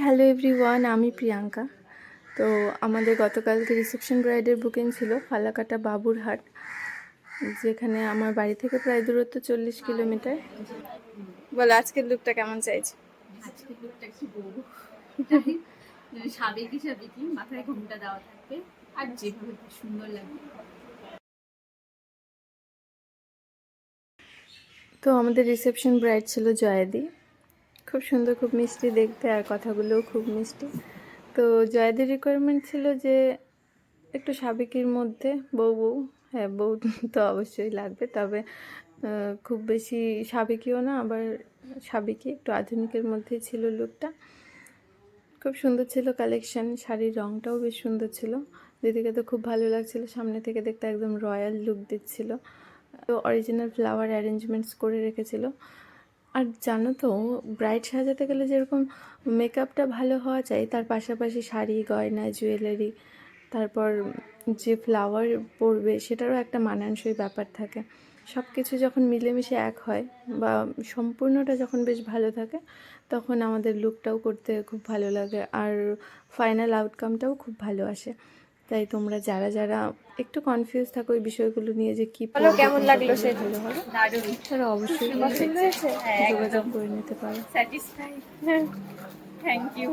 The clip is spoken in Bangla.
হ্যালো এভরিওয়ান, আমি প্রিয়াঙ্কা। তো আমাদের গতকালকে রিসেপশন ব্রাইডের বুকিং ছিল ফালাকাটা বাবুরহাট, যেখানে আমার বাড়ি থেকে প্রায় দূরত্ব 40 কিলোমিটার। বলো আজকের লুকটা কেমন চাইছে? আজকের লুকটা কি বলবো, সাবেকি সাবেকি মাথায় ঘোমটা দেওয়া থাকবে আর যেভাবে খুব সুন্দর লাগবে। তো আমাদের রিসেপশন ব্রাইড ছিল জয়াদি, খুব সুন্দর, খুব মিষ্টি দেখতে, আর কথাগুলোও খুব মিষ্টি। তো জয়াদির রিকোয়ারমেন্ট ছিল যে একটু সাবেকির মধ্যে বউ, হ্যাঁ বউ তো অবশ্যই লাগবে, তবে খুব বেশি সাবেকিও না, আবার সাবেকি একটু আধুনিকের মধ্যেই ছিল লুকটা। খুব সুন্দর ছিল কালেকশন, শাড়ির রঙটাও বেশ সুন্দর ছিল, দিদিকে তো খুব ভালো লাগছিল, সামনে থেকে দেখতে একদম রয়্যাল লুক দিচ্ছিল। তো অরিজিনাল ফ্লাওয়ার অ্যারেঞ্জমেন্টস করে রেখেছিল। আর জানো তো, ব্রাইড সাজাতে গেলে যেরকম মেকআপটা ভালো হওয়া চাই, তার পাশাপাশি শাড়ি, গয়না, জুয়েলারি, তারপর যে ফ্লাওয়ার পরবে সেটারও একটা মানানসই ব্যাপার থাকে। সব কিছু যখন মিলেমিশে এক হয় বা সম্পূর্ণটা যখন বেশ ভালো থাকে, তখন আমাদের লুকটাও করতে খুব ভালো লাগে, আর ফাইনাল আউটকামটাও খুব ভালো আসে। তাই তোমরা যারা যারা একটু কনফিউজ থাকো এই বিষয়গুলো নিয়ে যে কী পরবো, কেমন লাগলো সেটা ভালো হবে, তারা অবশ্যই পছন্দ হয়েছে? যোগাযোগ করে নিতে পারো। স্যাটিসফাই। Thank you.